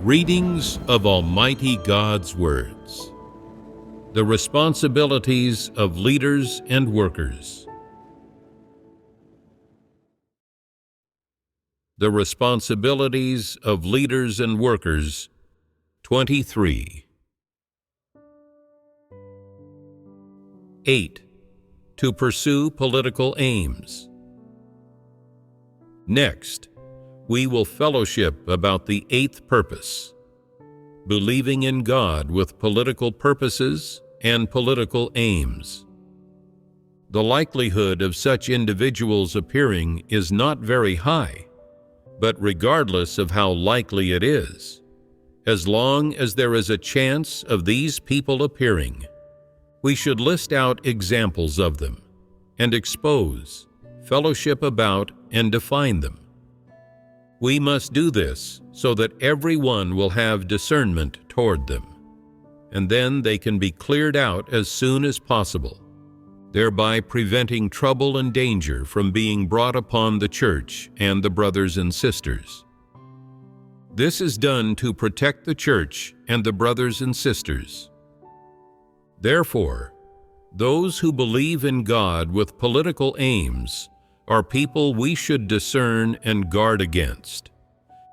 Readings of Almighty God's Words. The responsibilities of leaders and workers. The responsibilities of leaders and workers, 23. 8. To pursue political aims. Next, we will fellowship about the 8th purpose, believing in God with political purposes and political aims. The likelihood of such individuals appearing is not very high, but regardless of how likely it is, as long as there is a chance of these people appearing, we should list out examples of them and expose, fellowship about, and define them. We must do this so that everyone will have discernment toward them, and then they can be cleared out as soon as possible, thereby preventing trouble and danger from being brought upon the church and the brothers and sisters. This is done to protect the church and the brothers and sisters. Therefore, those who believe in God with political aims are people we should discern and guard against,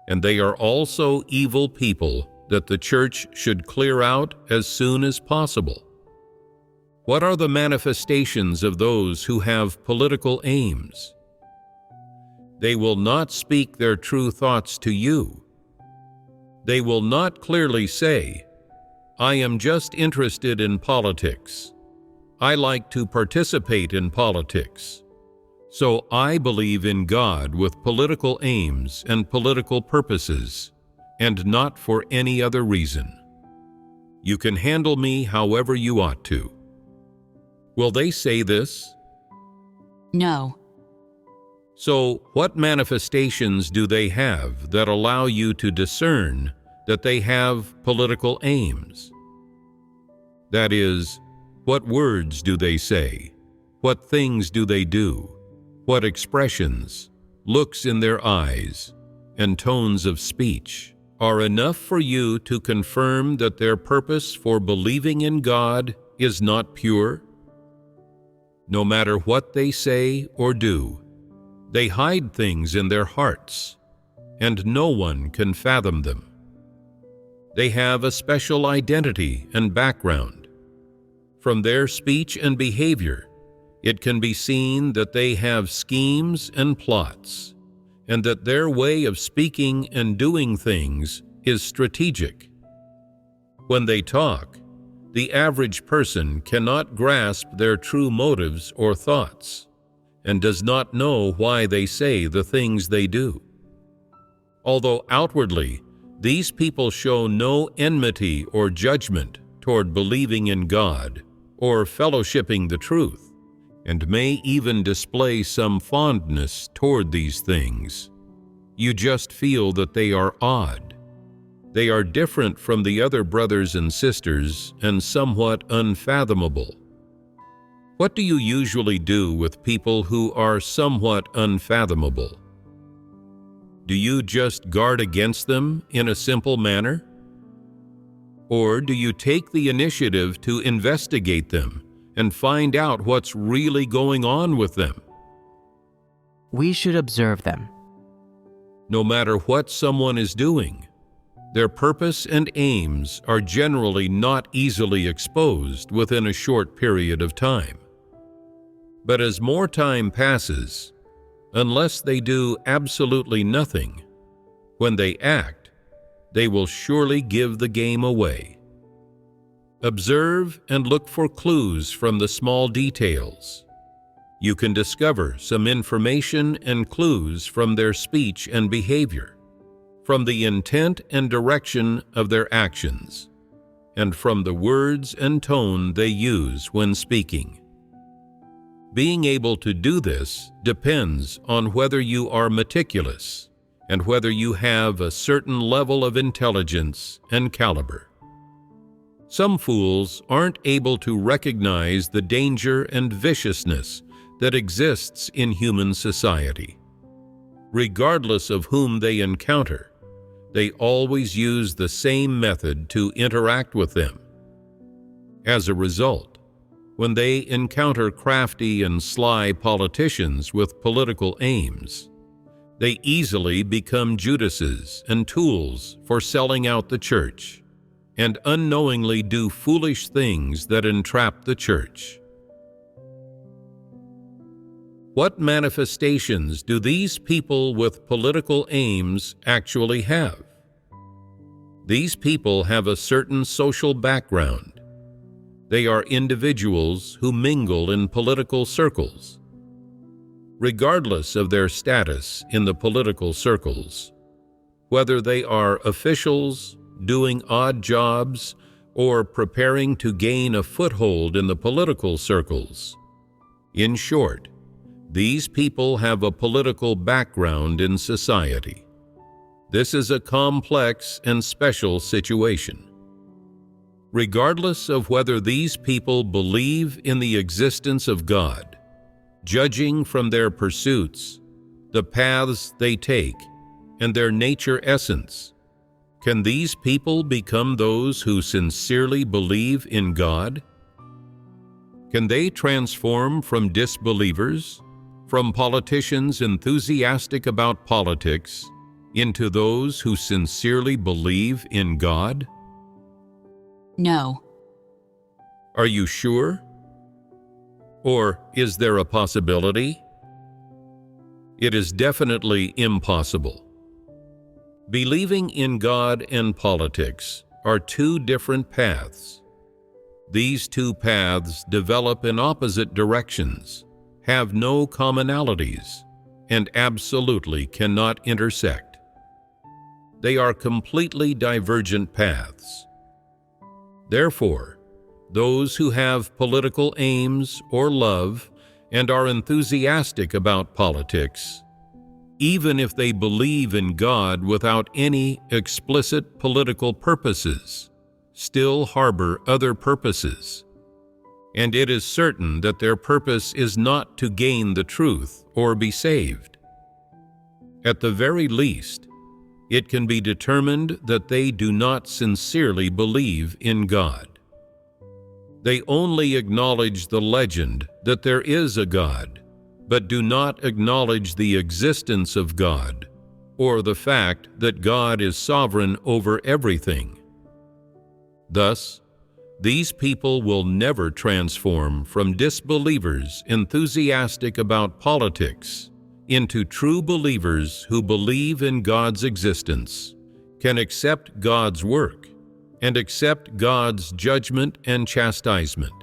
and they are also evil people that the church should clear out as soon as possible. What are the manifestations of those who have political aims? They will not speak their true thoughts to you. They will not clearly say, "I am just interested in politics. I like to participate in politics. So I believe in God with political aims and political purposes, and not for any other reason. You can handle me however you ought to." Will they say this? No. So what manifestations do they have that allow you to discern that they have political aims? That is, what words do they say? What things do they do? What expressions, looks in their eyes, and tones of speech are enough for you to confirm that their purpose for believing in God is not pure? No matter what they say or do, they hide things in their hearts, and no one can fathom them. They have a special identity and background. From their speech and behavior, it can be seen that they have schemes and plots, and that their way of speaking and doing things is strategic. When they talk, the average person cannot grasp their true motives or thoughts, and does not know why they say the things they do. Although outwardly, these people show no enmity or judgment toward believing in God or fellowshipping the truth, and may even display some fondness toward these things, you just feel that they are odd. They are different from the other brothers and sisters and somewhat unfathomable. What do you usually do with people who are somewhat unfathomable? Do you just guard against them in a simple manner? Or do you take the initiative to investigate them and find out what's really going on with them? We should observe them. No matter what someone is doing, their purpose and aims are generally not easily exposed within a short period of time. But as more time passes, unless they do absolutely nothing, when they act, they will surely give the game away. Observe and look for clues from the small details. You can discover some information and clues from their speech and behavior, from the intent and direction of their actions, and from the words and tone they use when speaking. Being able to do this depends on whether you are meticulous and whether you have a certain level of intelligence and caliber. Some fools aren't able to recognize the danger and viciousness that exists in human society. Regardless of whom they encounter, they always use the same method to interact with them. As a result, when they encounter crafty and sly politicians with political aims, they easily become Judases and tools for selling out the church, and unknowingly do foolish things that entrap the church. What manifestations do these people with political aims actually have? These people have a certain social background. They are individuals who mingle in political circles. Regardless of their status in the political circles, whether they are officials, doing odd jobs, or preparing to gain a foothold in the political circles. In short, these people have a political background in society. This is a complex and special situation. Regardless of whether these people believe in the existence of God, judging from their pursuits, the paths they take, and their nature essence, can these people become those who sincerely believe in God? Can they transform from disbelievers, from politicians enthusiastic about politics, into those who sincerely believe in God? No. Are you sure? Or is there a possibility? It is definitely impossible. Believing in God and politics are two different paths. These two paths develop in opposite directions, have no commonalities, and absolutely cannot intersect. They are completely divergent paths. Therefore, those who have political aims or love and are enthusiastic about politics, even if they believe in God without any explicit political purposes, still harbor other purposes. And it is certain that their purpose is not to gain the truth or be saved. At the very least, it can be determined that they do not sincerely believe in God. They only acknowledge the legend that there is a God, but do not acknowledge the existence of God or the fact that God is sovereign over everything. Thus, these people will never transform from disbelievers enthusiastic about politics into true believers who believe in God's existence, can accept God's work, and accept God's judgment and chastisement.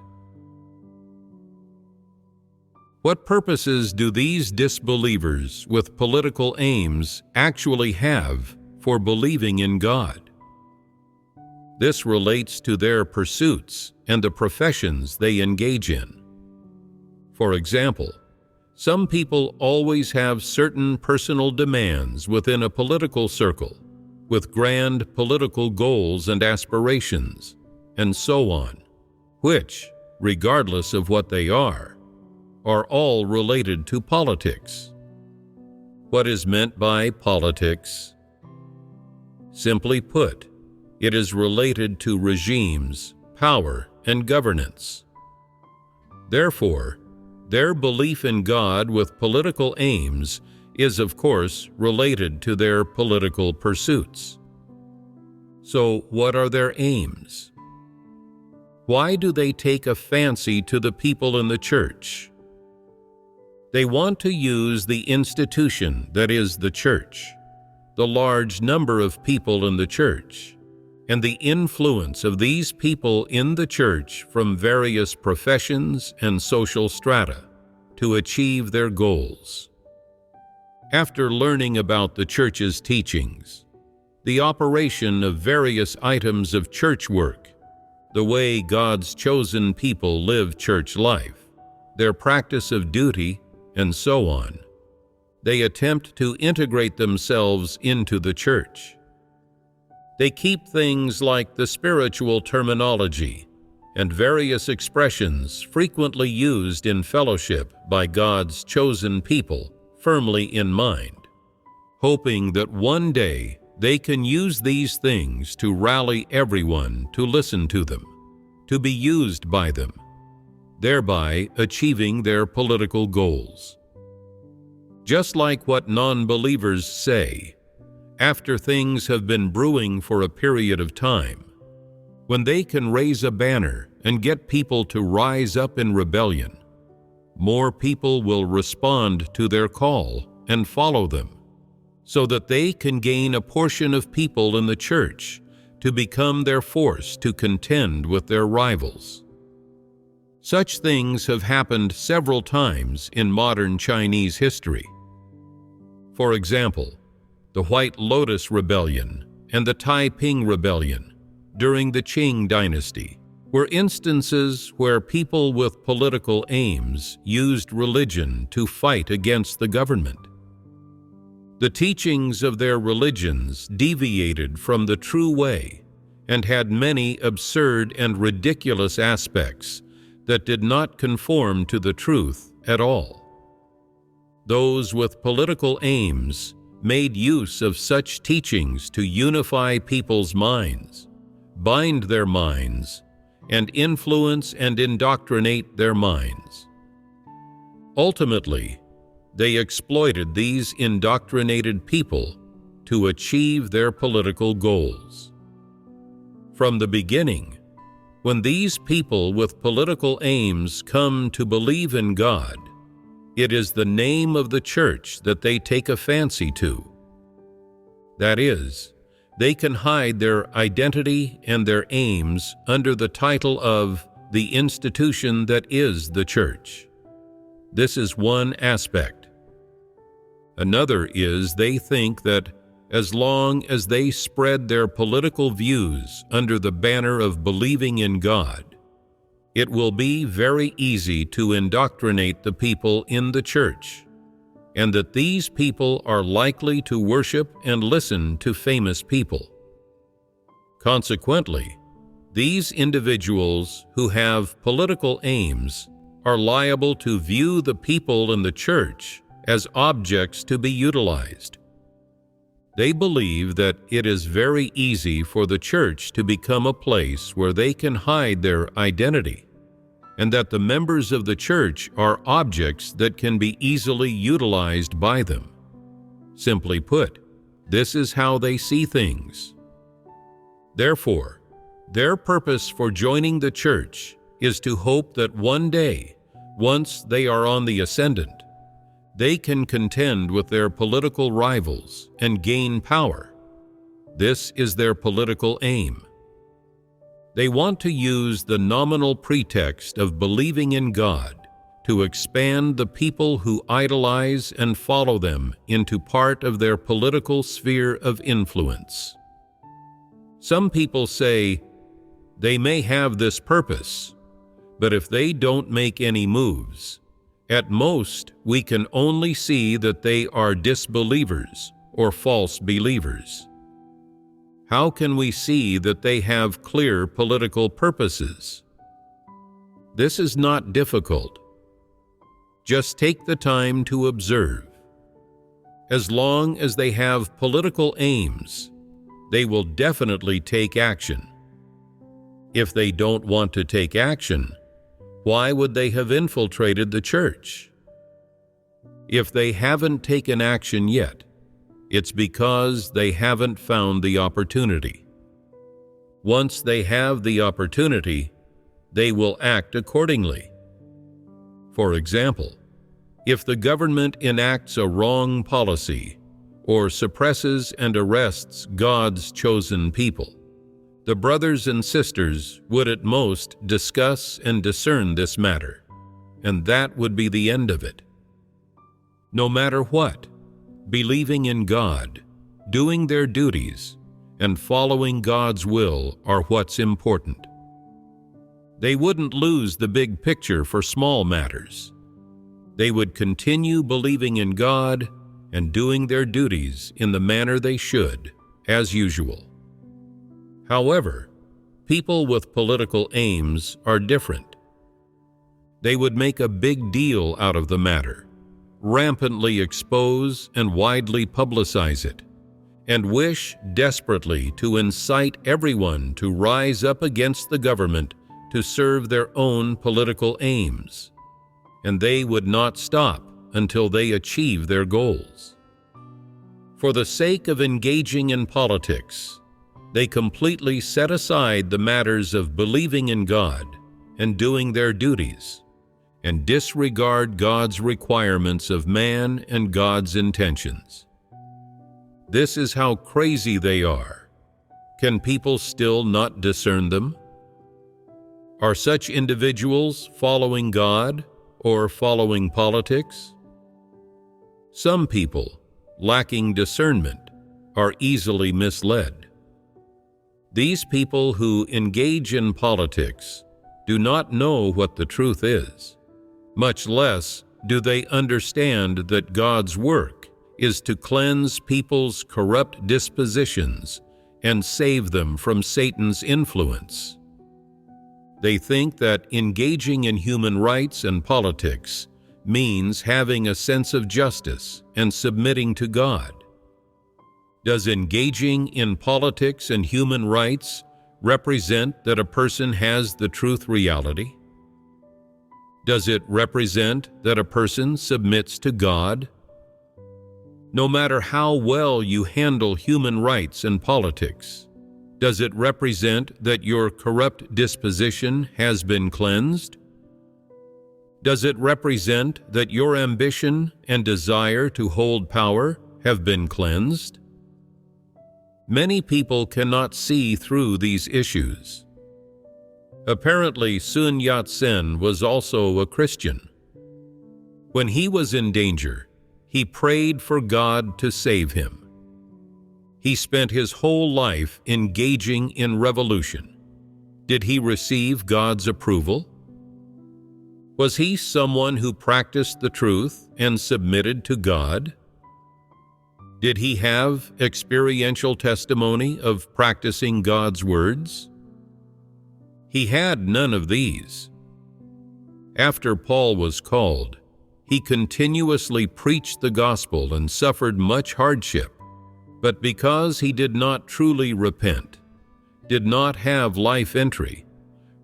What purposes do these disbelievers with political aims actually have for believing in God? This relates to their pursuits and the professions they engage in. For example, some people always have certain personal demands within a political circle, with grand political goals and aspirations, and so on, which, regardless of what they are all related to politics. What is meant by politics? Simply put, it is related to regimes, power, and governance. Therefore, their belief in God with political aims is, of course, related to their political pursuits. So, what are their aims? Why do they take a fancy to the people in the church? They want to use the institution that is the church, the large number of people in the church, and the influence of these people in the church from various professions and social strata to achieve their goals. After learning about the church's teachings, the operation of various items of church work, the way God's chosen people live church life, their practice of duty, and so on, they attempt to integrate themselves into the church. They keep things like the spiritual terminology and various expressions frequently used in fellowship by God's chosen people firmly in mind, hoping that one day They can use these things to rally everyone to listen to them, to be used by them, thereby achieving their political goals. Just like what non-believers say, after things have been brewing for a period of time, when they can raise a banner and get people to rise up in rebellion, more people will respond to their call and follow them, so that they can gain a portion of people in the church to become their force to contend with their rivals. Such things have happened several times in modern Chinese history. For example, the White Lotus Rebellion and the Taiping Rebellion during the Qing dynasty were instances where people with political aims used religion to fight against the government. The teachings of their religions deviated from the true way and had many absurd and ridiculous aspects that did not conform to the truth at all. Those with political aims made use of such teachings to unify people's minds, bind their minds, and influence and indoctrinate their minds. Ultimately, they exploited these indoctrinated people to achieve their political goals. From the beginning, when these people with political aims come to believe in God, it is the name of the church that they take a fancy to. That is, they can hide their identity and their aims under the title of the institution that is the church. This is one aspect. Another is they think that as long as they spread their political views under the banner of believing in God, it will be very easy to indoctrinate the people in the church, and that these people are likely to worship and listen to famous people. Consequently, these individuals who have political aims are liable to view the people in the church as objects to be utilized. They believe that it is very easy for the church to become a place where they can hide their identity, and that the members of the church are objects that can be easily utilized by them. Simply put, this is how they see things. Therefore, their purpose for joining the church is to hope that one day, once they are on the ascendant, they can contend with their political rivals and gain power. This is their political aim. They want to use the nominal pretext of believing in God to expand the people who idolize and follow them into part of their political sphere of influence. Some people say, they may have this purpose, but if they don't make any moves, at most we can only see that they are disbelievers or false believers. How can we see that they have clear political purposes? This is not difficult. Just take the time to observe. As long as they have political aims, they will definitely take action. If they don't want to take action, why would they have infiltrated the church? If they haven't taken action yet, it's because they haven't found the opportunity. Once they have the opportunity, they will act accordingly. For example, if the government enacts a wrong policy or suppresses and arrests God's chosen people, the brothers and sisters would at most discuss and discern this matter, and that would be the end of it. No matter what, believing in God, doing their duties, and following God's will are what's important. They wouldn't lose the big picture for small matters. They would continue believing in God and doing their duties in the manner they should, as usual. However, people with political aims are different. They would make a big deal out of the matter, rampantly expose and widely publicize it, and wish desperately to incite everyone to rise up against the government to serve their own political aims, and they would not stop until they achieve their goals. For the sake of engaging in politics, they completely set aside the matters of believing in God and doing their duties, and disregard God's requirements of man and God's intentions. This is how crazy they are. Can people still not discern them? Are such individuals following God or following politics? Some people, lacking discernment, are easily misled. These people who engage in politics do not know what the truth is. Much less do they understand that God's work is to cleanse people's corrupt dispositions and save them from Satan's influence. They think that engaging in human rights and politics means having a sense of justice and submitting to God. Does engaging in politics and human rights represent that a person has the truth reality? Does it represent that a person submits to God? No matter how well you handle human rights and politics, does it represent that your corrupt disposition has been cleansed? Does it represent that your ambition and desire to hold power have been cleansed? Many people cannot see through these issues. Apparently, Sun Yat-sen was also a Christian. When he was in danger, he prayed for God to save him. He spent his whole life engaging in revolution. Did he receive God's approval? Was he someone who practiced the truth and submitted to God? Did he have experiential testimony of practicing God's words? He had none of these. After Paul was called, he continuously preached the gospel and suffered much hardship, but because he did not truly repent, did not have life entry,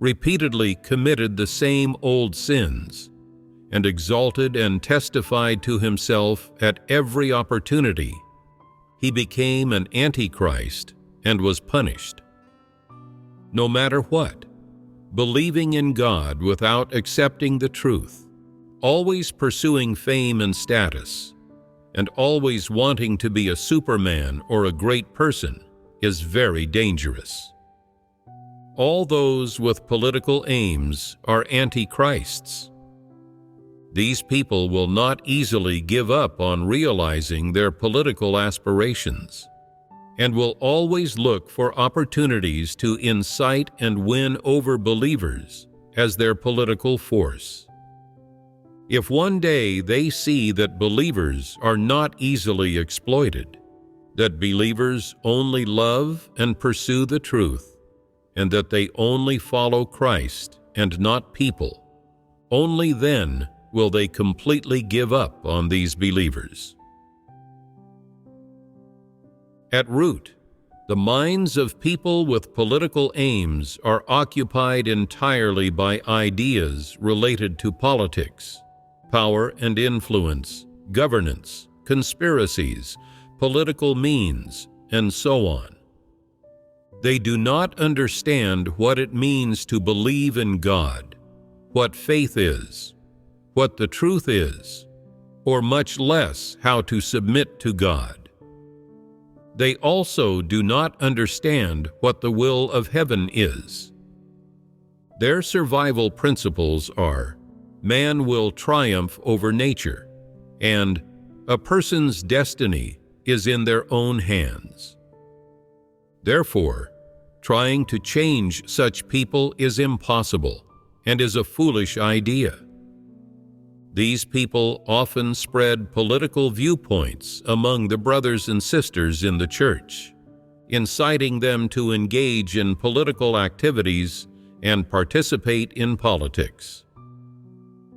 repeatedly committed the same old sins, and exalted and testified to himself at every opportunity, he became an antichrist and was punished. No matter what, believing in God without accepting the truth, always pursuing fame and status, and always wanting to be a superman or a great person is very dangerous. All those with political aims are antichrists. These people will not easily give up on realizing their political aspirations, and will always look for opportunities to incite and win over believers as their political force. If one day they see that believers are not easily exploited, that believers only love and pursue the truth, and that they only follow Christ and not people, only then will they completely give up on these believers. At root, the minds of people with political aims are occupied entirely by ideas related to politics, power and influence, governance, conspiracies, political means, and so on. They do not understand what it means to believe in God, what faith is, what the truth is, or much less how to submit to God. They also do not understand what the will of heaven is. Their survival principles are, man will triumph over nature, and a person's destiny is in their own hands. Therefore, trying to change such people is impossible and is a foolish idea. These people often spread political viewpoints among the brothers and sisters in the church, inciting them to engage in political activities and participate in politics.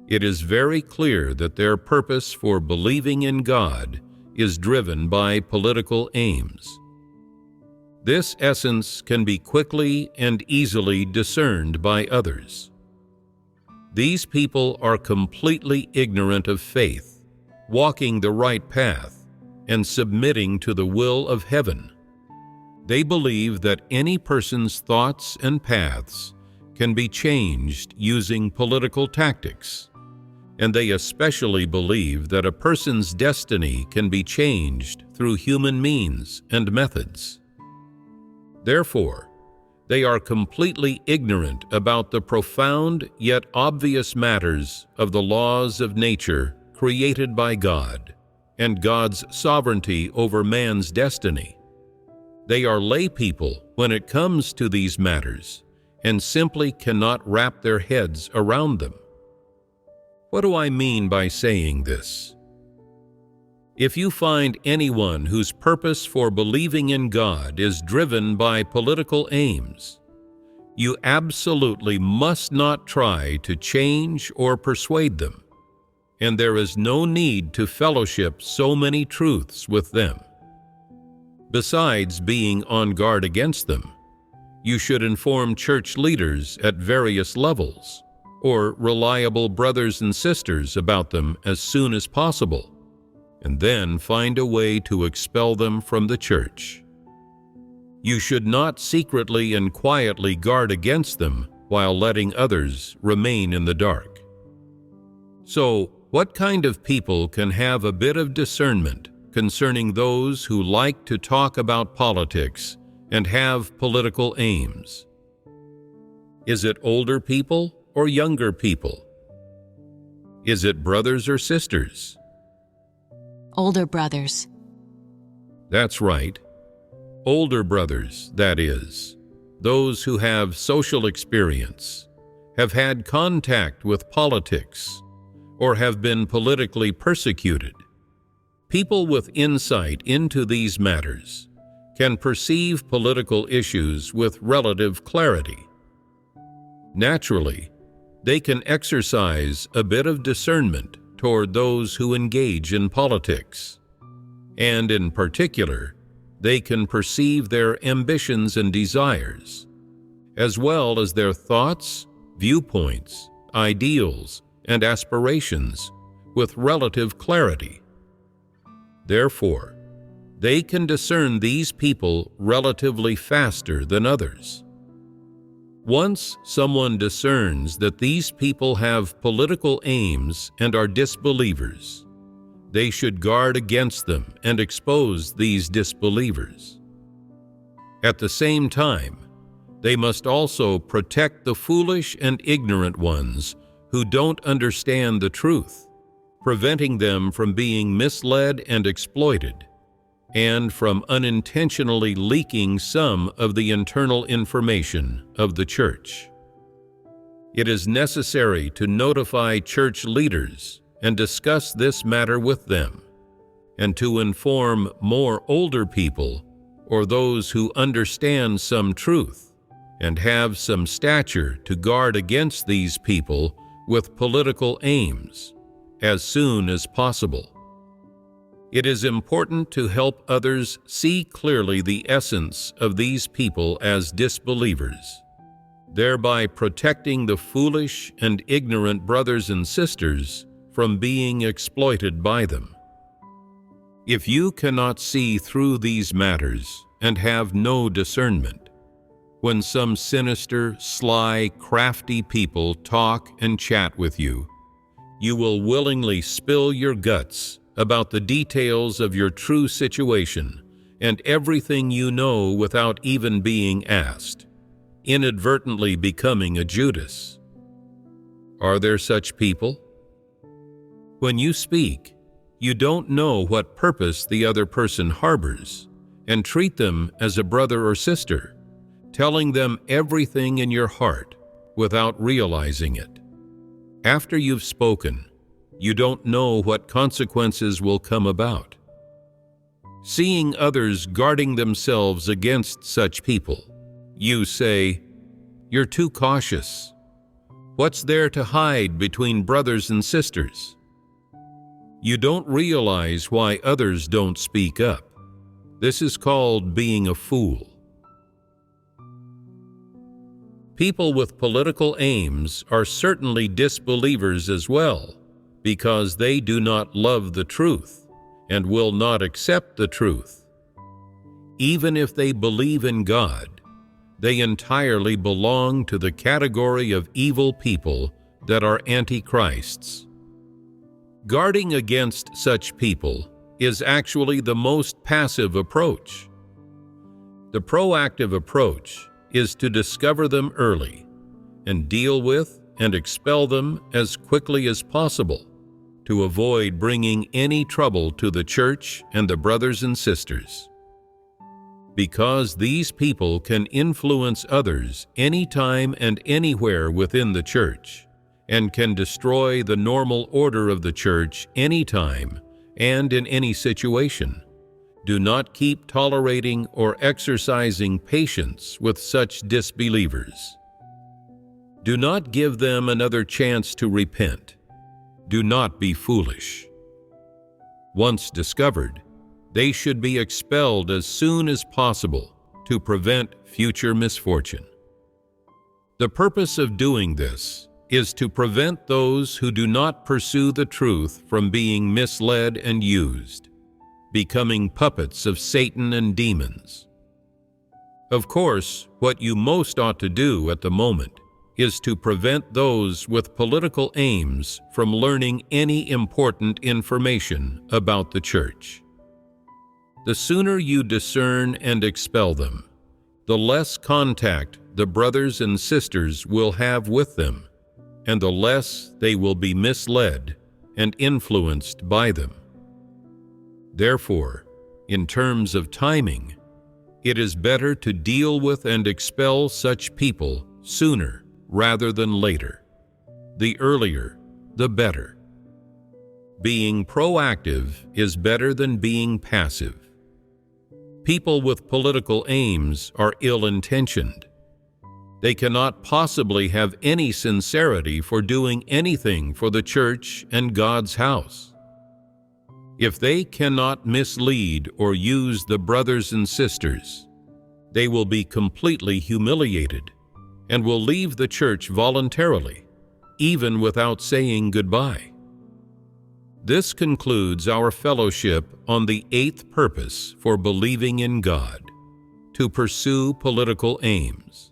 It is very clear that their purpose for believing in God is driven by political aims. This essence can be quickly and easily discerned by others. These people are completely ignorant of faith, walking the right path, and submitting to the will of heaven. They believe that any person's thoughts and paths can be changed using political tactics, and they especially believe that a person's destiny can be changed through human means and methods. Therefore, they are completely ignorant about the profound yet obvious matters of the laws of nature created by God and God's sovereignty over man's destiny. They are lay people when it comes to these matters and simply cannot wrap their heads around them. What do I mean by saying this? If you find anyone whose purpose for believing in God is driven by political aims, you absolutely must not try to change or persuade them, and there is no need to fellowship so many truths with them. Besides being on guard against them, you should inform church leaders at various levels, or reliable brothers and sisters about them as soon as possible, and then find a way to expel them from the church. You should not secretly and quietly guard against them while letting others remain in the dark. So, what kind of people can have a bit of discernment concerning those who like to talk about politics and have political aims? Is it older people or younger people? Is it brothers or sisters? Older brothers. That's right. Older brothers, that is. Those who have social experience, have had contact with politics, or have been politically persecuted. People with insight into these matters can perceive political issues with relative clarity. Naturally, they can exercise a bit of discernment toward those who engage in politics, and in particular, they can perceive their ambitions and desires, as well as their thoughts, viewpoints, ideals, and aspirations with relative clarity. Therefore, they can discern these people relatively faster than others. Once someone discerns that these people have political aims and are disbelievers, they should guard against them and expose these disbelievers. At the same time, they must also protect the foolish and ignorant ones who don't understand the truth, preventing them from being misled and exploited, and from unintentionally leaking some of the internal information of the church. It is necessary to notify church leaders and discuss this matter with them, and to inform more older people or those who understand some truth and have some stature to guard against these people with political aims as soon as possible. It is important to help others see clearly the essence of these people as disbelievers, thereby protecting the foolish and ignorant brothers and sisters from being exploited by them. If you cannot see through these matters and have no discernment, when some sinister, sly, crafty people talk and chat with you, you will willingly spill your guts about the details of your true situation and everything you know without even being asked, inadvertently becoming a Judas. Are there such people? When you speak, you don't know what purpose the other person harbors, and treat them as a brother or sister, telling them everything in your heart without realizing it. After you've spoken, you don't know what consequences will come about. Seeing others guarding themselves against such people, you say, "You're too cautious. What's there to hide between brothers and sisters?" You don't realize why others don't speak up. This is called being a fool. People with political aims are certainly disbelievers as well, because they do not love the truth and will not accept the truth. Even if they believe in God, they entirely belong to the category of evil people that are antichrists. Guarding against such people is actually the most passive approach. The proactive approach is to discover them early and deal with and expel them as quickly as possible to avoid bringing any trouble to the church and the brothers and sisters. Because these people can influence others anytime and anywhere within the church and can destroy the normal order of the church anytime and in any situation, do not keep tolerating or exercising patience with such disbelievers. Do not give them another chance to repent. Do not be foolish. Once discovered, they should be expelled as soon as possible to prevent future misfortune. The purpose of doing this is to prevent those who do not pursue the truth from being misled and used, becoming puppets of Satan and demons. Of course, what you most ought to do at the moment is to prevent those with political aims from learning any important information about the church. The sooner you discern and expel them, the less contact the brothers and sisters will have with them, and the less they will be misled and influenced by them. Therefore, in terms of timing, it is better to deal with and expel such people sooner rather than later. The earlier, the better. Being proactive is better than being passive. People with political aims are ill-intentioned. They cannot possibly have any sincerity for doing anything for the church and God's house. If they cannot mislead or use the brothers and sisters, they will be completely humiliated and will leave the church voluntarily, even without saying goodbye. This concludes our fellowship on the 8th purpose for believing in God, to pursue political aims.